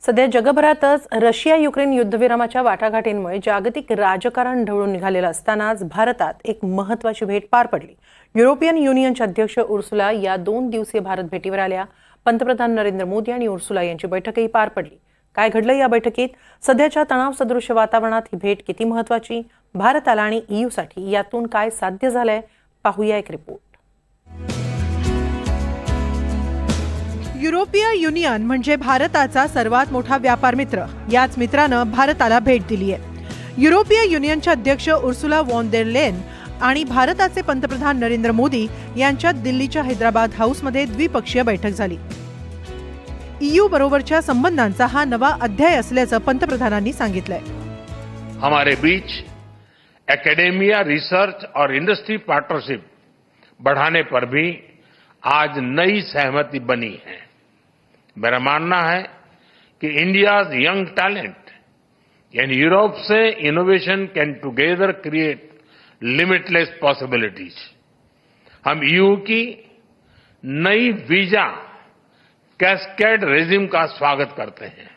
सध्या जगभरातच Russia Ukraine युद्धविरामाच्या वाटाघाटींमुळे जागतिक राजकारण ढवळून निघालेलं असतानाच भारतात एक महत्त्वाची भेट पार पडली। युरोपियन युनियनचे अध्यक्ष उर्सुला या 2 दिवसीय भारत भेटीवर आल्या। पंतप्रधान नरेंद्र मोदी आणि उर्सुला यांची बैठकही पार पडली। काय घडलं या बैठकीत? सध्याच्या तणावसदृश वातावरणात ही भेट किती महत्त्वाची? भारताला आणि ईयूसाठी यातून काय साध्य झालंय? पाहूया एक रिपोर्ट। युरोपीय युनियन म्हणजे भारताचा सर्वात मोठा व्यापार मित्र। याच मित्रानं भारताला भेट दिली आहे। युरोपीय युनियनचे अध्यक्ष उर्सुला वॉन देर लेन आणि भारताचे पंतप्रधान नरेंद्र मोदी यांच्यात दिल्लीच्या हैदराबाद हाऊसमध्ये द्विपक्षीय बैठक झाली। ईयू बरोबरच्या संबंधांचा हा नवा अध्याय असल्याचं पंतप्रधानांनी सांगितलंय। हमारे बीच एकेडेमिया, रिसर्च और इंडस्ट्री पार्टनरशिप बढ़ाने पर भी आज नई सहमति बनी है। मेरा मानना है कि India's young talent and Europe से innovation can together create limitless possibilities. हम ईयू की नई वीजा कैस्केड रेजिम का स्वागत करते हैं।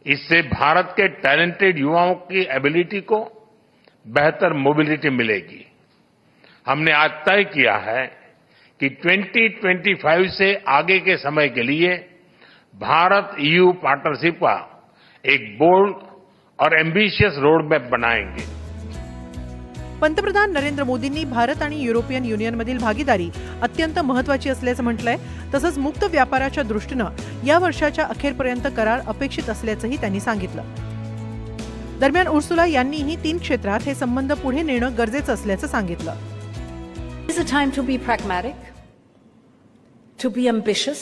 इससे भारत के टैलेंटेड युवाओं की एबिलिटी को बेहतर मोबिलिटी मिलेगी। हमने आज तय किया है कि 2025 से आगे के समय के लिए भारत ईयू पार्टनरशिप का एक बोल्ड और एम्बिशियस रोड मैप बनाएंगे। पंतप्रधान नरेंद्र मोदींनी भारत आणि युरोपियन युनियनमधील भागीदारी अत्यंत महत्त्वाची असल्याचं म्हटलंय। तसंच मुक्त व्यापाराच्या दृष्टीनं या वर्षाच्या अखेरपर्यंत करार अपेक्षित असल्याचंही त्यांनी सांगितलं। दरम्यान उर्सुला यांनीही 3 क्षेत्रात हे संबंध पुढे नेणं गरजेचं असल्याचं सांगितलं। It is a time to be pragmatic, to be ambitious,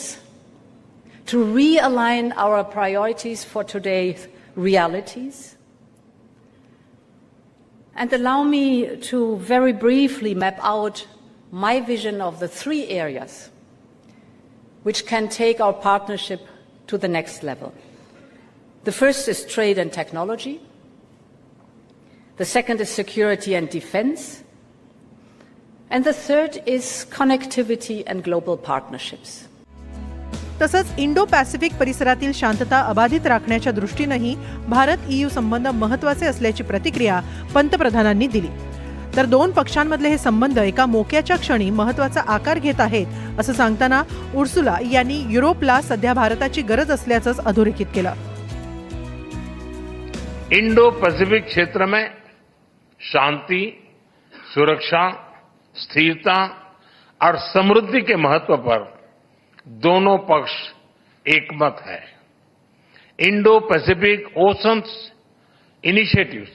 to realign our priorities for today's realities. And allow me to very briefly map out my vision of the 3 areas which can take our partnership to the next level. The first is trade and technology. The second is security and defense. And the third is connectivity and global partnerships. तसंच Indo Pacific परिसरातील शांतता अबाधित राखण्याच्या दृष्टीनेही Bharat EU संबंध महत्त्वाचे असल्याची प्रतिक्रिया पंतप्रधानांनी दिली। तर 2 पक्षांमधले हे संबंध एका मोक्याच्या क्षणी महत्त्वाचा आकार घेत आहेत असं सांगताना उर्सुला यांनी युरोपला सध्या भारताची गरज असल्याचंच अधोरेखित केलं। इंडो पैसिफिक क्षेत्र में शांति, सुरक्षा, स्थिरता और समृद्धि के महत्व पर दोनों पक्ष एकमत है। इंडो पैसिफिक ओशंस इनिशिएटिव्स,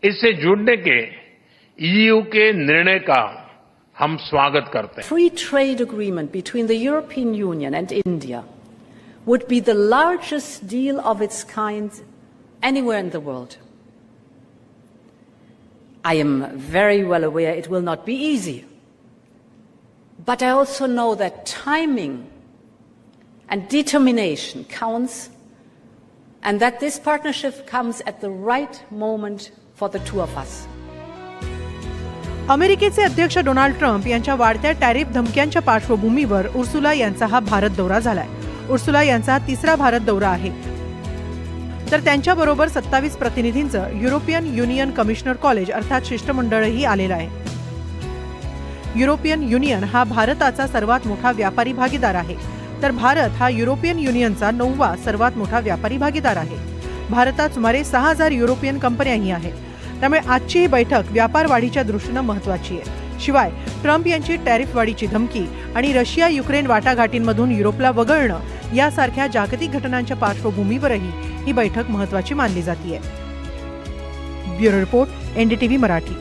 इससे जुड़ने के ईयू के निर्णय का हम स्वागत करते हैं। Free trade agreement between the European Union and India would be the largest deal of its kind anywhere in the world. I am very well aware it will not be easy. But I also know that timing and determination counts, and that this partnership comes at the right moment for the 2 of us. अमेरिकेचे अध्यक्ष Donald Trump यांच्या वाढत्या tariff धमक्यांच्या पार्श्वभूमीवर Ursula यांचा हा भारत दौरा झालाय। Ursula यांचा 3रा भारत दौरा आहे। तर त्यांच्याबरोबर 27 प्रतिनिधींचं युरोपियन युनियन कमिशनर कॉलेज अर्थात शिष्टमंडळही आलेलं आहे। युरोपियन युनियन हा भारताचा सर्वात मोठा व्यापारी भागीदार आहे। तर भारत हा युरोपियन युनियनचा 9वा सर्वात मोठा व्यापारी भागीदार आहे। भारतात सुमारे 6000 युरोपियन कंपन्याही आहेत। त्यामुळे आजची ही बैठक व्यापार वाढीच्या दृष्टीनं महत्त्वाची आहे। शिवाय ट्रम्प यांची टॅरिफ वाढीची धमकी आणि रशिया युक्रेन वाटाघाटींमधून युरोपला वगळणं यासारख्या जागतिक घटनांच्या पार्श्वभूमीवरही ही बैठक महत्त्वाची मानली जाते। Bureau report, NDTV Marathi.